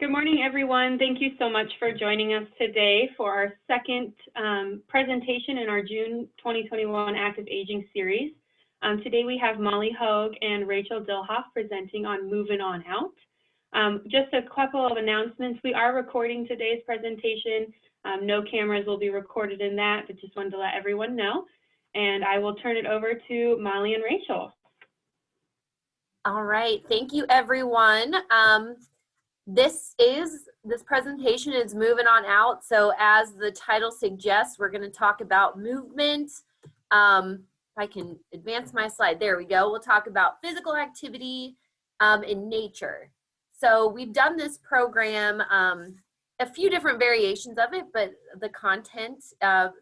Good morning, everyone. Thank you so much for joining us today for our second presentation in our June 2021 Active Aging series. Today we have Molly Hogue and Rachel Dilhoff presenting on Moving On Out. Just a couple of announcements. We are recording today's presentation. No cameras will be recorded in that, but just wanted to let everyone know. And I will turn it over to Molly and Rachel. All right, thank you, everyone. This presentation is Moving On Out. So as the title suggests, we're going to talk about movement. If I can advance my slide, there we go. We'll talk about physical activity in nature. So we've done this program, a few different variations of it, but the content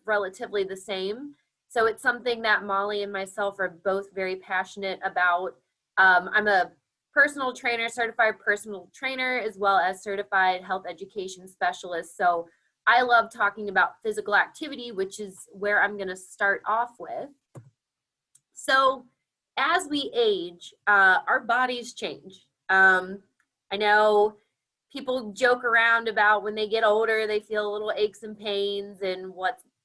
relatively the same. So it's something that Molly and myself are both very passionate about. I'm a personal trainer, certified personal trainer, as well as certified health education specialist. So I love talking about physical activity, which is where I'm going to start off with. So as we age, our bodies change. I know people joke around about when they get older, they feel little aches and pains and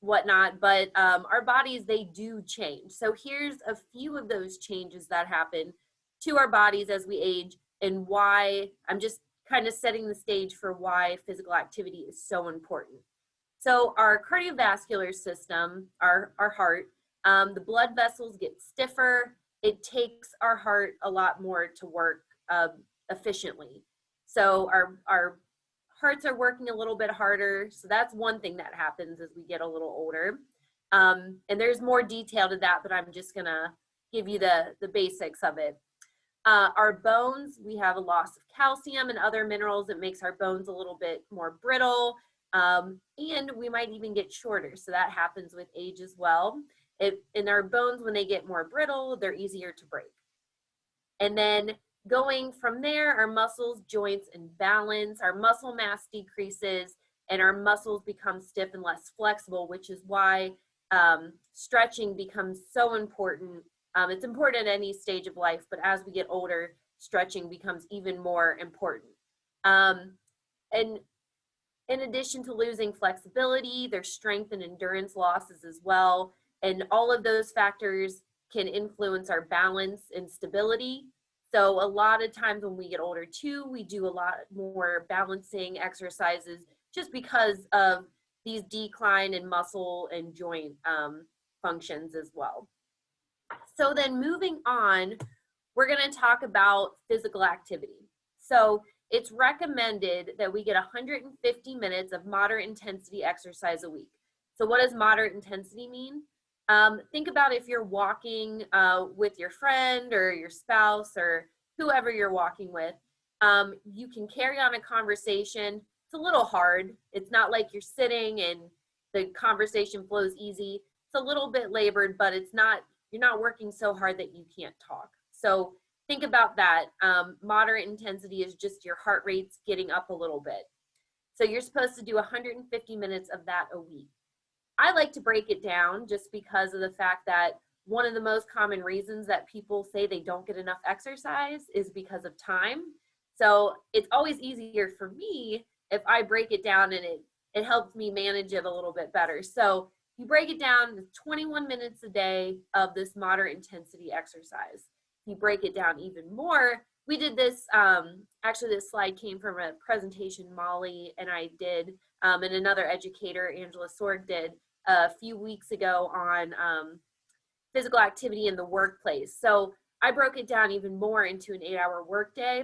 whatnot, but our bodies, they do change. So here's a few of those changes that happen to our bodies as we age, and why I'm just kind of setting the stage for why physical activity is so important. So our cardiovascular system, our heart, the blood vessels get stiffer. It takes our heart a lot more to work efficiently. So our hearts are working a little bit harder. So that's one thing that happens as we get a little older. And there's more detail to that, but I'm just gonna give you the basics of it. Our bones, we have a loss of calcium and other minerals that makes our bones a little bit more brittle, and we might even get shorter. So that happens with age as well. In our bones, when they get more brittle, they're easier to break. And then going from there, our muscles, joints, and balance, our muscle mass decreases, and our muscles become stiff and less flexible, which is why stretching becomes so important. It's important at any stage of life, but as we get older, stretching becomes even more important. And in addition to losing flexibility, there's strength and endurance losses as well. And all of those factors can influence our balance and stability. So a lot of times when we get older too, we do a lot more balancing exercises just because of these decline in muscle and joint functions as well. So then moving on, we're going to talk about physical activity. So it's recommended that we get 150 minutes of moderate intensity exercise a week. So what does moderate intensity mean? Think about if you're walking with your friend or your spouse or whoever you're walking with. You can carry on a conversation. It's a little hard. It's not like you're sitting and the conversation flows easy. It's a little bit labored, but you're not working so hard that you can't talk. So think about that. Moderate intensity is just your heart rate's getting up a little bit. So you're supposed to do 150 minutes of that a week. I like to break it down just because of the fact that one of the most common reasons that people say they don't get enough exercise is because of time. So it's always easier for me if I break it down, and it helps me manage it a little bit better. So you break it down to 21 minutes a day of this moderate intensity exercise. You break it down even more. We did this, actually this slide came from a presentation Molly and I did, and another educator, Angela Sorg, did a few weeks ago on physical activity in the workplace. So I broke it down even more into an 8-hour workday.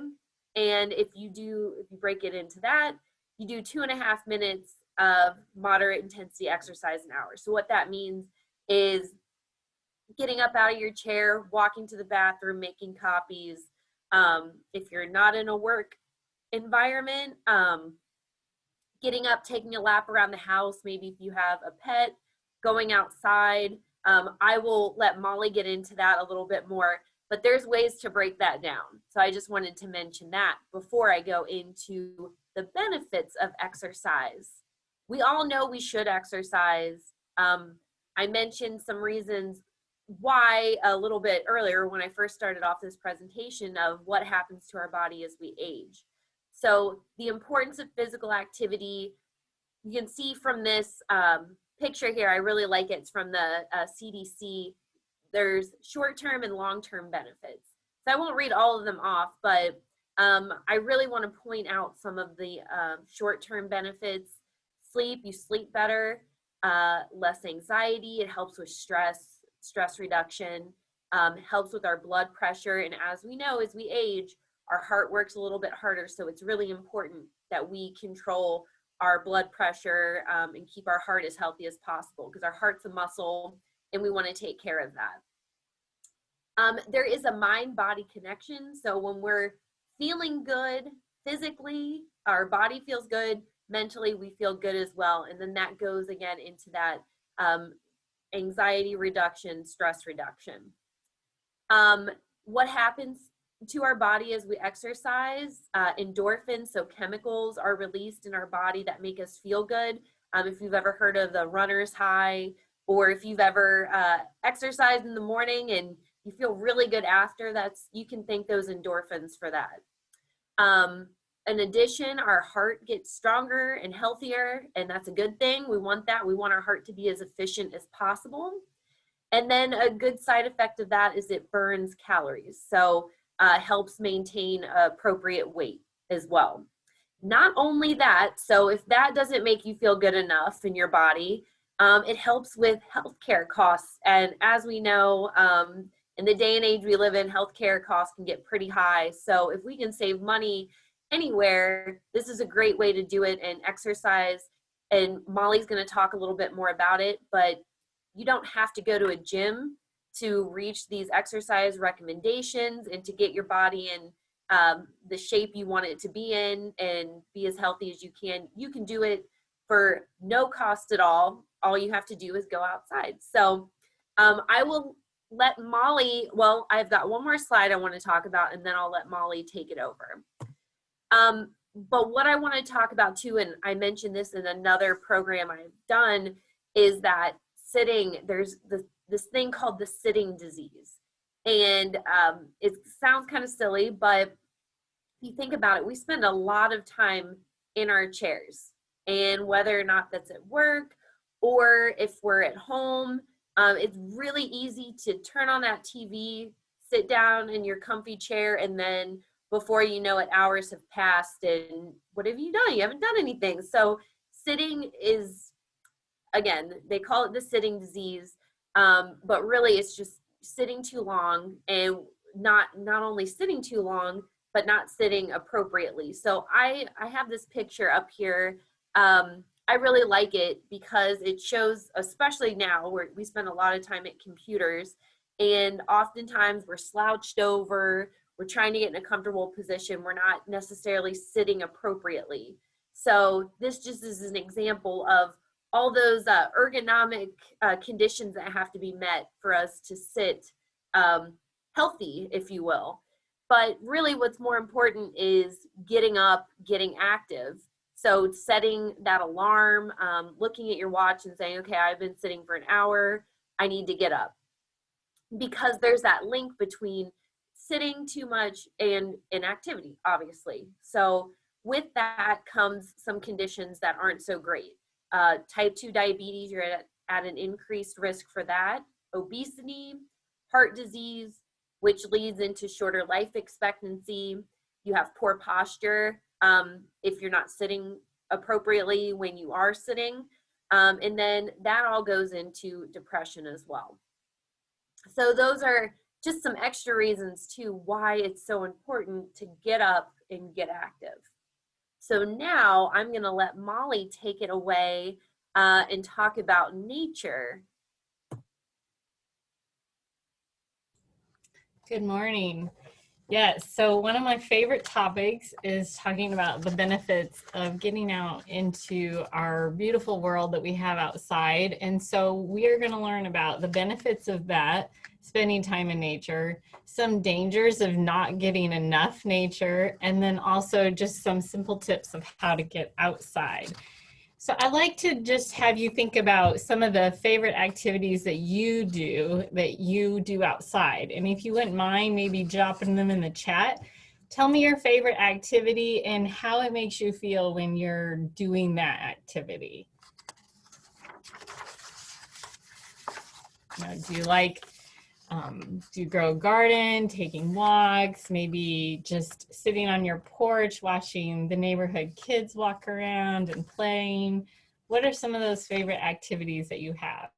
And if you break it into that, you do 2.5 minutes of moderate intensity exercise an hour. So what that means is getting up out of your chair, walking to the bathroom, making copies. If you're not in a work environment, getting up, taking a lap around the house, maybe if you have a pet, going outside. I will let Molly get into that a little bit more, but there's ways to break that down. So I just wanted to mention that before I go into the benefits of exercise. We all know we should exercise. I mentioned some reasons why a little bit earlier when I first started off this presentation of what happens to our body as we age. So the importance of physical activity, you can see from this picture here, I really like it. It's from the CDC. There's short-term and long-term benefits. So I won't read all of them off, but I really want to point out some of the short-term benefits. Sleep, you sleep better, less anxiety, it helps with stress reduction, helps with our blood pressure. And as we know, as we age, our heart works a little bit harder. So it's really important that we control our blood pressure and keep our heart as healthy as possible, because our heart's a muscle and we want to take care of that. There is a mind-body connection. So when we're feeling good physically, our body feels good, mentally we feel good as well. And then that goes again into that anxiety reduction, stress reduction. What happens to our body as we exercise? Endorphins, so chemicals are released in our body that make us feel good. If you've ever heard of the runner's high, or if you've ever exercised in the morning and you feel really good after, you can thank those endorphins for that. In addition, our heart gets stronger and healthier, and that's a good thing. We want that. We want our heart to be as efficient as possible. And then a good side effect of that is it burns calories. So helps maintain appropriate weight as well. Not only that, so if that doesn't make you feel good enough in your body, it helps with healthcare costs. And as we know, in the day and age we live in, healthcare costs can get pretty high. So if we can save money anywhere, this is a great way to do it. And exercise, and Molly's going to talk a little bit more about it, but you don't have to go to a gym to reach these exercise recommendations and to get your body in the shape you want it to be in and be as healthy as you can. You can do it for no cost at all. All you have to do is go outside. So I will let Molly, well, I've got one more slide I want to talk about, and then I'll let Molly take it over. But what I want to talk about too, and I mentioned this in another program I've done, is that sitting, there's this thing called the sitting disease. And it sounds kind of silly, but if you think about it, we spend a lot of time in our chairs. And whether or not that's at work or if we're at home, it's really easy to turn on that TV, sit down in your comfy chair, and then before you know it, hours have passed and what have you done? You haven't done anything. So sitting is, again, they call it the sitting disease, but really it's just sitting too long, and not only sitting too long, but not sitting appropriately. So I have this picture up here. I really like it because it shows, especially now where we spend a lot of time at computers, and oftentimes we're slouched over, we're trying to get in a comfortable position, we're not necessarily sitting appropriately. So this just is an example of all those ergonomic conditions that have to be met for us to sit healthy, if you will. But really what's more important is getting up, getting active. So setting that alarm, looking at your watch and saying, okay, I've been sitting for an hour, I need to get up. Because there's that link between sitting too much and inactivity, obviously. So with that comes some conditions that aren't so great. Type 2 diabetes, you're at an increased risk for that. Obesity, heart disease, which leads into shorter life expectancy. You have poor posture if you're not sitting appropriately when you are sitting. And then that all goes into depression as well. So those are just some extra reasons too why it's so important to get up and get active. So now I'm going to let Molly take it away and talk about nature. Good morning. Yes, so one of my favorite topics is talking about the benefits of getting out into our beautiful world that we have outside. And so we are going to learn about the benefits of that, spending time in nature, some dangers of not getting enough nature, and then also just some simple tips of how to get outside. So I like to just have you think about some of the favorite activities that you do outside. And if you wouldn't mind maybe dropping them in the chat, Tell me your favorite activity and how it makes you feel when you're doing that activity. Do you like, do you grow a garden, taking walks, maybe just sitting on your porch, watching the neighborhood kids walk around and playing? What are some of those favorite activities that you have?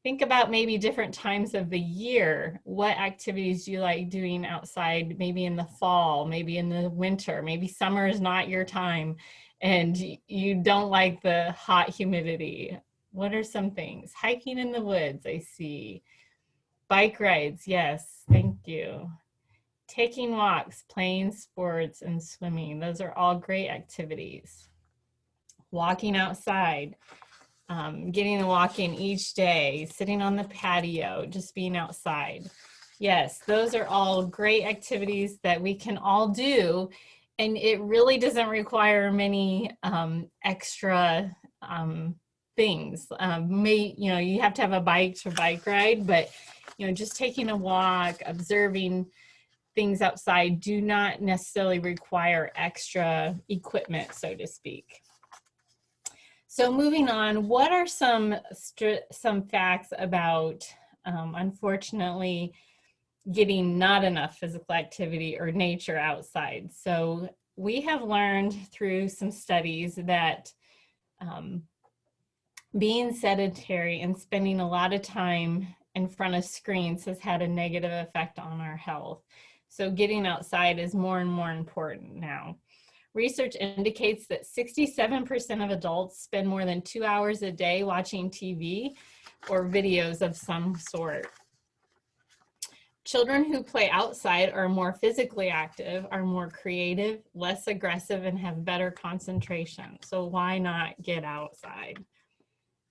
Think about maybe different times of the year. What activities do you like doing outside, maybe in the fall, maybe in the winter, maybe summer is not your time and you don't like the hot humidity. What are some things? Hiking in the woods, I see. Bike rides, yes, thank you. Taking walks, playing sports, and swimming. Those are all great activities. Walking outside. Getting a walk in each day, sitting on the patio, just being outside. Yes, those are all great activities that we can all do, and it really doesn't require many extra things. You have to have a bike to bike ride, but just taking a walk, observing things outside do not necessarily require extra equipment, so to speak. So moving on, what are some facts about, unfortunately, getting not enough physical activity or nature outside? So we have learned through some studies that being sedentary and spending a lot of time in front of screens has had a negative effect on our health. So getting outside is more and more important now. Research indicates that 67% of adults spend more than 2 hours a day watching TV or videos of some sort. Children who play outside are more physically active, are more creative, less aggressive, and have better concentration. So why not get outside?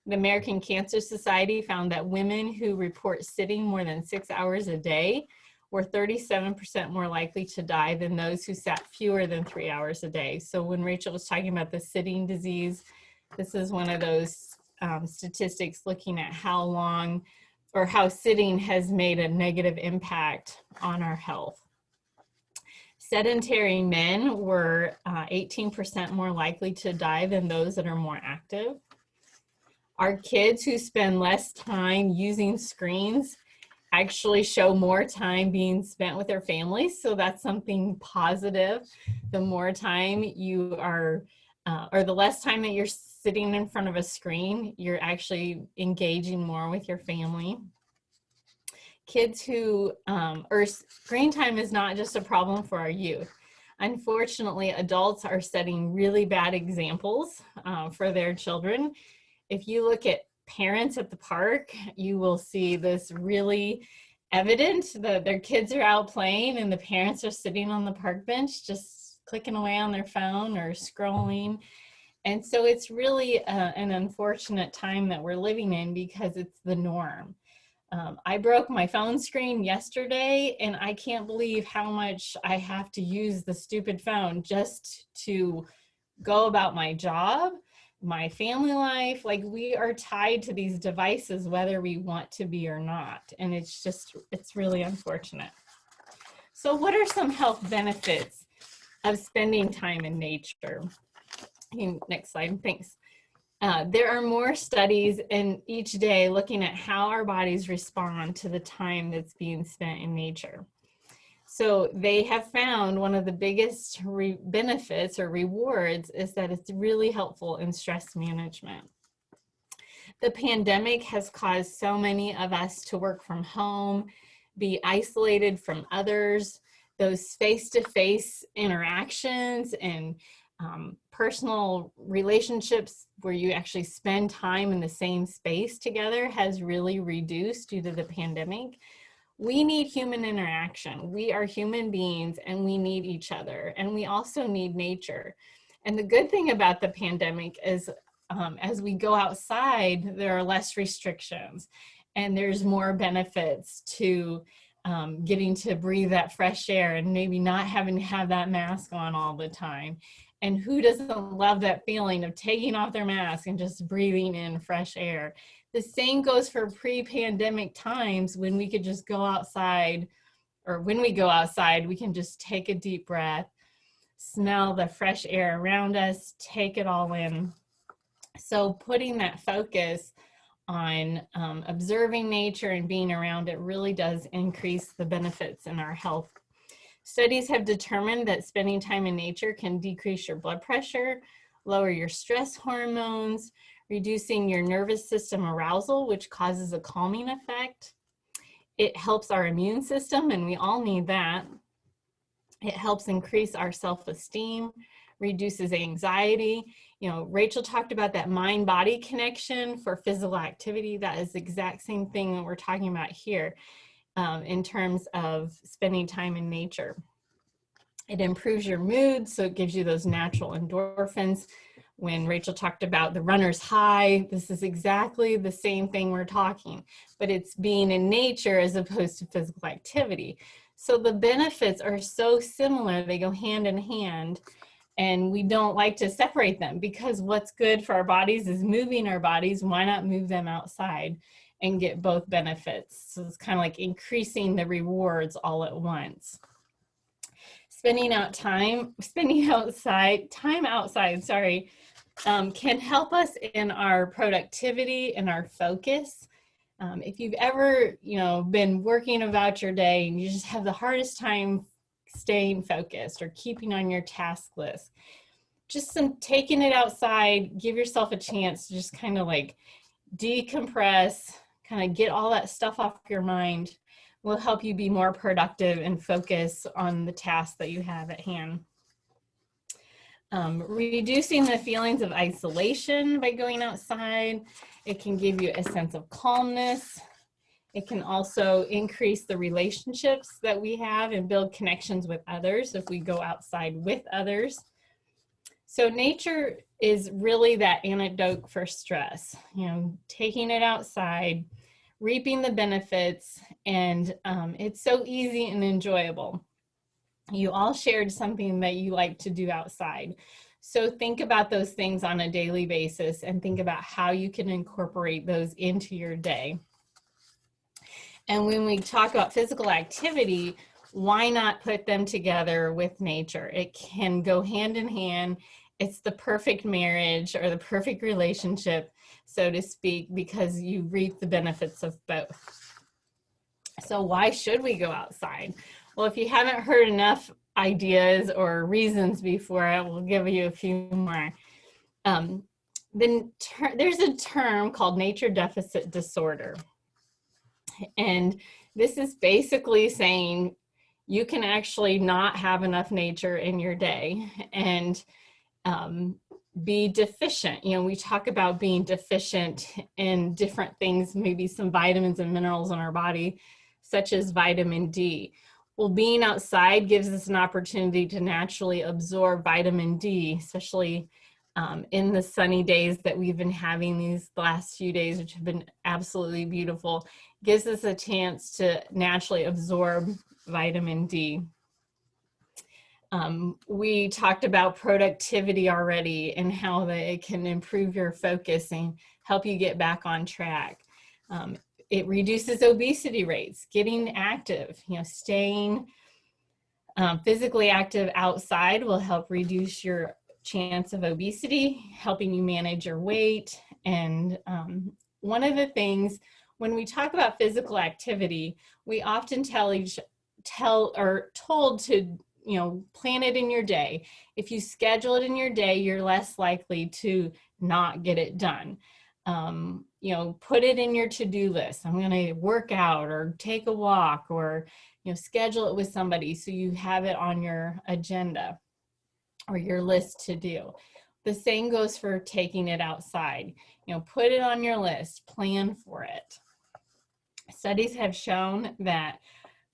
The American Cancer Society found that women who report sitting more than 6 hours a day were 37% more likely to die than those who sat fewer than 3 hours a day. So when Rachel was talking about the sitting disease, this is one of those statistics looking at how long or how sitting has made a negative impact on our health. Sedentary men were 18% more likely to die than those that are more active. Our kids who spend less time using screens actually show more time being spent with their families. So that's something positive. The more time you are, or the less time that you're sitting in front of a screen, you're actually engaging more with your family. Kids who, or screen time is not just a problem for our youth. Unfortunately, adults are setting really bad examples for their children. If you look at parents at the park, you will see this really evident that their kids are out playing and the parents are sitting on the park bench just clicking away on their phone or scrolling. And so it's really an unfortunate time that we're living in because it's the norm. I broke my phone screen yesterday and I can't believe how much I have to use the stupid phone just to go about my job, my family life. Like, we are tied to these devices whether we want to be or not, and it's really unfortunate. So what are some health benefits of spending time in nature? Next slide, thanks. There are more studies in each day looking at how our bodies respond to the time that's being spent in nature. So they have found one of the biggest benefits or rewards is that it's really helpful in stress management. The pandemic has caused so many of us to work from home, be isolated from others. Those face-to-face interactions and personal relationships where you actually spend time in the same space together has really reduced due to the pandemic. We need human interaction. We are human beings and we need each other, and we also need nature. And the good thing about the pandemic is as we go outside, there are less restrictions and there's more benefits to getting to breathe that fresh air and maybe not having to have that mask on all the time. And who doesn't love that feeling of taking off their mask and just breathing in fresh air? The same goes for pre-pandemic times when we could just go outside or when we go outside, we can just take a deep breath, smell the fresh air around us, take it all in. So putting that focus on observing nature and being around it really does increase the benefits in our health. Studies have determined that spending time in nature can decrease your blood pressure, lower your stress hormones, reducing your nervous system arousal, which causes a calming effect. It helps our immune system, and we all need that. It helps increase our self-esteem, reduces anxiety. You know, Rachel talked about that mind-body connection for physical activity. That is the exact same thing that we're talking about here in terms of spending time in nature. It improves your mood, so it gives you those natural endorphins. When Rachel talked about the runner's high, this is exactly the same thing we're talking, but it's being in nature as opposed to physical activity. So the benefits are so similar, they go hand in hand, and we don't like to separate them because what's good for our bodies is moving our bodies. Why not move them outside and get both benefits? So it's kind of like increasing the rewards all at once. Spending time outside, can help us in our productivity and our focus. If you've ever, been working about your day and you just have the hardest time staying focused or keeping on your task list, just taking it outside, give yourself a chance to just kind of like decompress, kind of get all that stuff off your mind, will help you be more productive and focus on the tasks that you have at hand. Reducing the feelings of isolation by going outside. It can give you a sense of calmness. It can also increase the relationships that we have and build connections with others if we go outside with others. So nature is really that antidote for stress, taking it outside, reaping the benefits, and it's so easy and enjoyable. You all shared something that you like to do outside. So think about those things on a daily basis and think about how you can incorporate those into your day. And when we talk about physical activity, why not put them together with nature? It can go hand in hand. It's the perfect marriage or the perfect relationship, so to speak, because you reap the benefits of both. So why should we go outside? Well, if you haven't heard enough ideas or reasons before, I will give you a few more. There's a term called nature deficit disorder. And this is basically saying you can actually not have enough nature in your day and be deficient. We talk about being deficient in different things, maybe some vitamins and minerals in our body, such as vitamin D. Well, being outside gives us an opportunity to naturally absorb vitamin D, especially in the sunny days that we've been having these last few days, which have been absolutely beautiful. Gives us a chance to naturally absorb vitamin D. We talked about productivity already and how that it can improve your focus and help you get back on track. It reduces obesity rates, getting active, staying physically active outside will help reduce your chance of obesity, helping you manage your weight. And one of the things, when we talk about physical activity, we often told to, plan it in your day. If you schedule it in your day, you're less likely to not get it done. Put it in your to-do list. I'm going to work out or take a walk or, schedule it with somebody so you have it on your agenda or your list to do. The same goes for taking it outside. Put it on your list, plan for it. Studies have shown that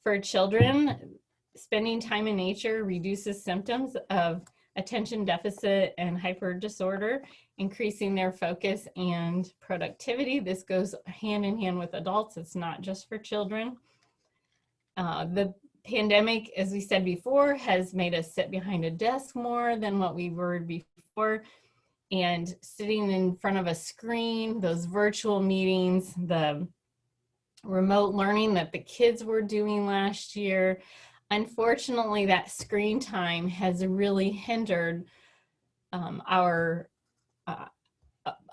for children, spending time in nature reduces symptoms of attention deficit and hyper disorder, increasing their focus and productivity. This goes hand in hand with adults. It's not just for children. The pandemic, as we said before, has made us sit behind a desk more than what we were before. And sitting in front of a screen, those virtual meetings, the remote learning that the kids were doing last year. Unfortunately, that screen time has really hindered our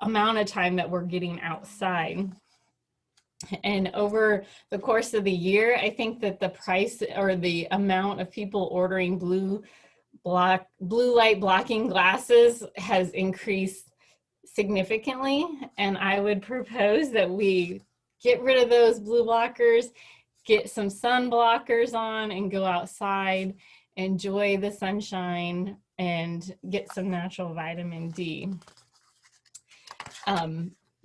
amount of time that we're getting outside. And over the course of the year, I think that the price or the amount of people ordering blue light blocking glasses has increased significantly. And I would propose that we get rid of those blue blockers, get some sun blockers on, and go outside, enjoy the sunshine, and get some natural vitamin D.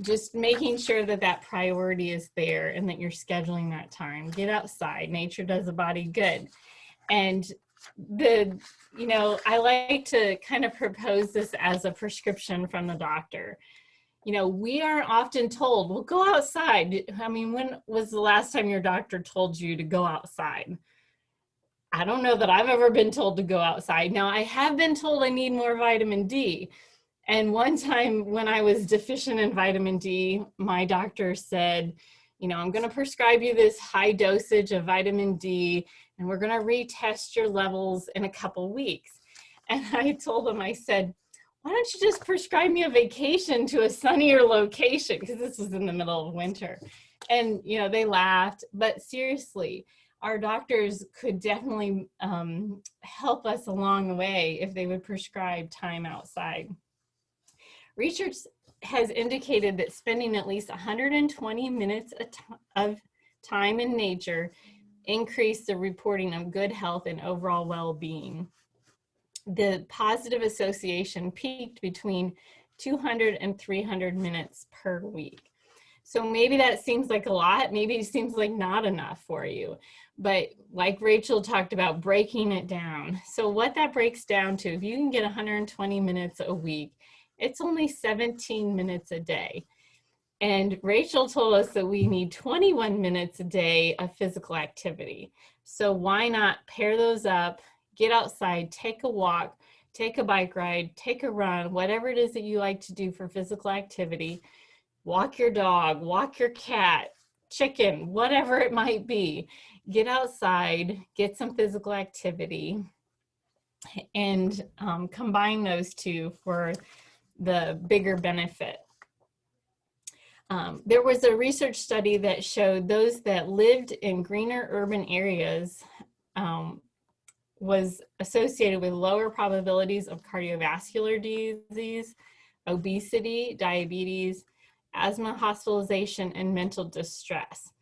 Just making sure that that priority is there and that you're scheduling that time. Get outside. Nature does the body good. And I like to kind of propose this as a prescription from the doctor. We are often told, well, go outside. I mean, when was the last time your doctor told you to go outside? I don't know that I've ever been told to go outside. Now, I have been told I need more vitamin D. And one time when I was deficient in vitamin D, my doctor said, I'm going to prescribe you this high dosage of vitamin D, and we're going to retest your levels in a couple weeks. And I told him, I said, why don't you just prescribe me a vacation to a sunnier location? Because this was in the middle of winter. And, they laughed. But seriously, our doctors could definitely help us along the way if they would prescribe time outside. Research has indicated that spending at least 120 minutes of time in nature increase the reporting of good health and overall well-being. The positive association peaked between 200 and 300 minutes per week. So maybe that seems like a lot, maybe it seems like not enough for you. But like Rachel talked about, breaking it down. So what that breaks down to, if you can get 120 minutes a week, it's only 17 minutes a day. And Rachel told us that we need 21 minutes a day of physical activity. So why not pair those up, get outside, take a walk, take a bike ride, take a run, whatever it is that you like to do for physical activity. Walk your dog, walk your cat, chicken, whatever it might be. Get outside, get some physical activity, and combine those two for the bigger benefit. There was a research study that showed those that lived in greener urban areas was associated with lower probabilities of cardiovascular disease, obesity, diabetes, asthma, hospitalization, and mental distress.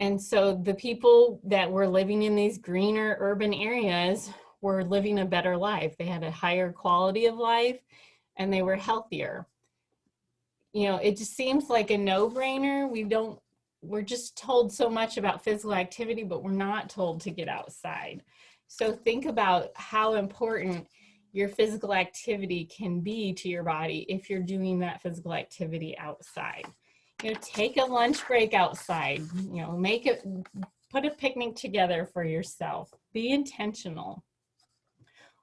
And so the people that were living in these greener urban areas were living a better life. They had a higher quality of life, and they were healthier. It just seems like a no-brainer. We're just told so much about physical activity, but we're not told to get outside. So think about how important your physical activity can be to your body if you're doing that physical activity outside. Take a lunch break outside, put a picnic together for yourself. Be intentional.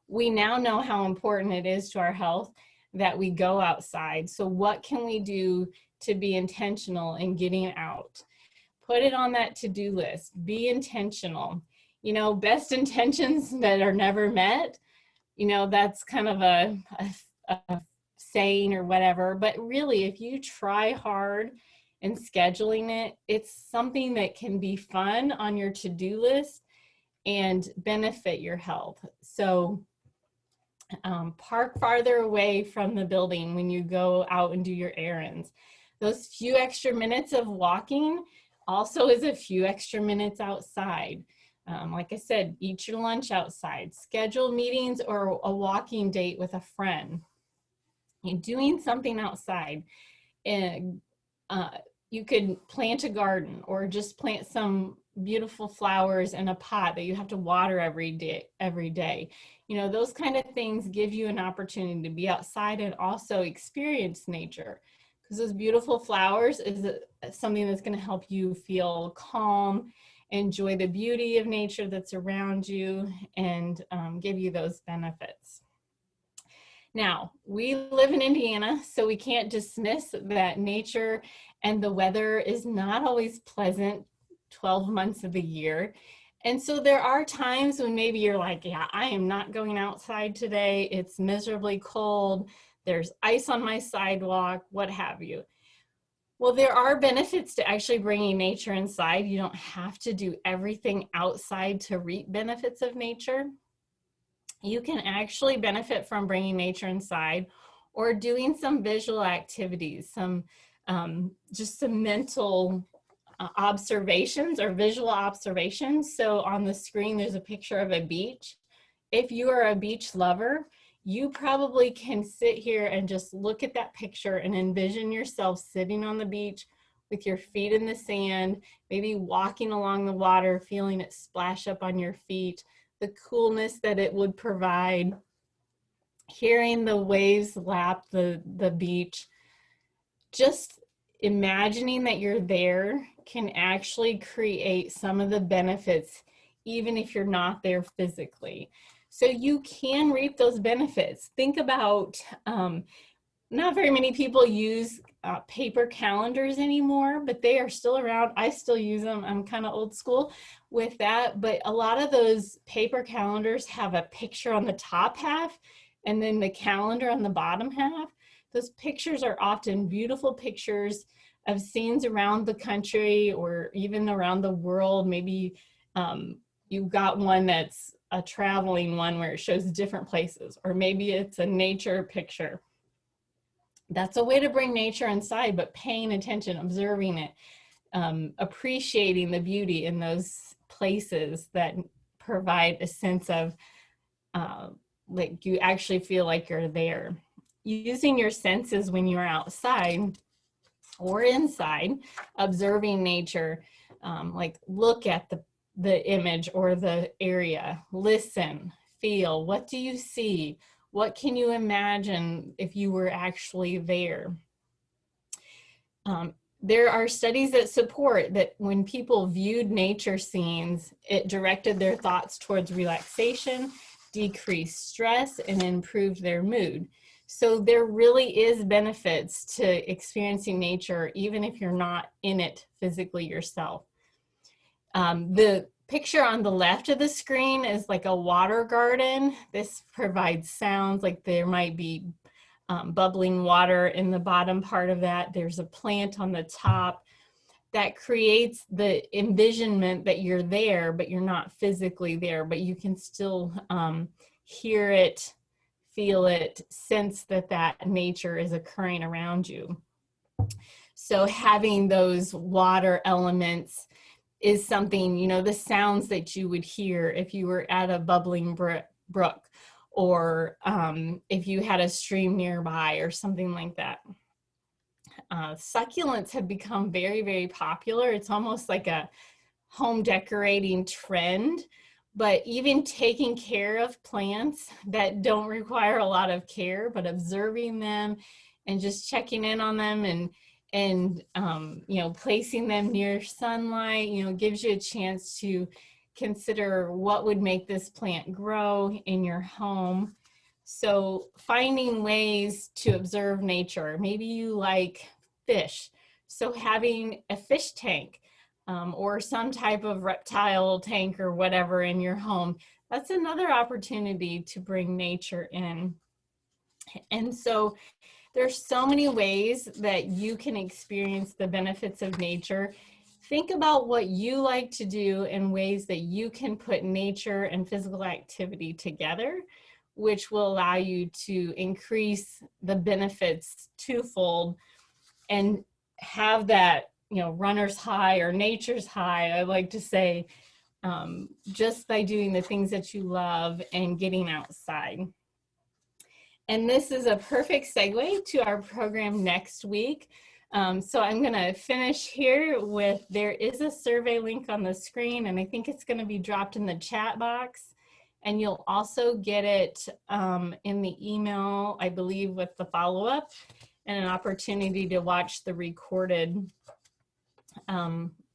We now know how important it is to our health that we go outside. So what can we do to be intentional in getting out? Put it on that to-do list. Be intentional. Best intentions that are never met, that's kind of a saying or whatever. But really, if you try hard in scheduling it, it's something that can be fun on your to-do list and benefit your health. So park farther away from the building when you go out and do your errands. Those few extra minutes of walking also is a few extra minutes outside. Like I said, eat your lunch outside. Schedule meetings or a walking date with a friend. You're doing something outside. And you could plant a garden or just plant some beautiful flowers in a pot that you have to water every day. Those kind of things give you an opportunity to be outside and also experience nature, because those beautiful flowers is something that's going to help you feel calm, enjoy the beauty of nature that's around you, and give you those benefits. Now, we live in Indiana, so we can't dismiss that nature and the weather is not always pleasant 12 months of the year. And so there are times when maybe you're like, yeah, I am not going outside today. It's miserably cold. There's ice on my sidewalk, what have you. Well, there are benefits to actually bringing nature inside. You don't have to do everything outside to reap benefits of nature. You can actually benefit from bringing nature inside or doing some visual activities, just some mental observations or visual observations. So on the screen, there's a picture of a beach. If you are a beach lover, you probably can sit here and just look at that picture and envision yourself sitting on the beach with your feet in the sand, maybe walking along the water, feeling it splash up on your feet, the coolness that it would provide, hearing the waves lap the beach. Just imagining that you're there can actually create some of the benefits, even if you're not there physically. So you can reap those benefits. Think about, not very many people use paper calendars anymore, but they are still around. I still use them. I'm kind of old school with that, but a lot of those paper calendars have a picture on the top half and then the calendar on the bottom half. Those pictures are often beautiful pictures of scenes around the country or even around the world. Maybe you've got one that's a traveling one where it shows different places, or maybe it's a nature picture. That's a way to bring nature inside, but paying attention, observing it, appreciating the beauty in those places that provide a sense of like you actually feel like you're there. Using your senses when you're outside or inside, observing nature, like look at the image or the area, listen, feel, what do you see? What can you imagine if you were actually there? There are studies that support that when people viewed nature scenes, it directed their thoughts towards relaxation, decreased stress, and improved their mood. So there really is benefits to experiencing nature, even if you're not in it physically yourself. The picture on the left of the screen is like a water garden. This provides sounds, like there might be bubbling water in the bottom part of that. There's a plant on the top that creates the envisionment that you're there, but you're not physically there, but you can still hear it, feel it, sense that nature is occurring around you. So having those water elements is something, you know, the sounds that you would hear if you were at a bubbling brook, or if you had a stream nearby or something like that. Succulents have become very, very popular. It's almost like a home decorating trend, but even taking care of plants that don't require a lot of care, but observing them and just checking in on them and you know, placing them near sunlight, you know, gives you a chance to consider what would make this plant grow in your home. So finding ways to observe nature. Maybe you like fish, so having a fish tank or some type of reptile tank or whatever in your home, that's another opportunity to bring nature in. And so there's so many ways that you can experience the benefits of nature. Think about what you like to do and ways that you can put nature and physical activity together, which will allow you to increase the benefits twofold and have that, you know, runner's high or nature's high, I like to say, just by doing the things that you love and getting outside. And this is a perfect segue to our program next week. So I'm gonna finish here with, there is a survey link on the screen, and I think it's gonna be dropped in the chat box. And you'll also get it in the email, I believe, with the follow-up and an opportunity to watch the recorded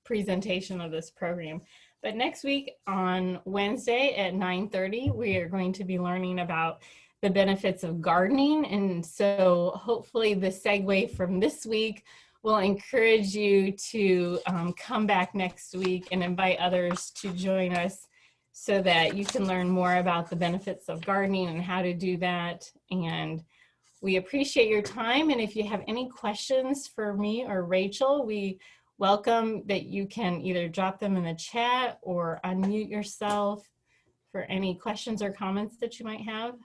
presentation of this program. But next week on Wednesday at 9:30, we are going to be learning about the benefits of gardening. And so hopefully the segue from this week will encourage you to come back next week and invite others to join us so that you can learn more about the benefits of gardening and how to do that. And we appreciate your time. And if you have any questions for me or Rachel, we welcome that you can either drop them in the chat or unmute yourself for any questions or comments that you might have.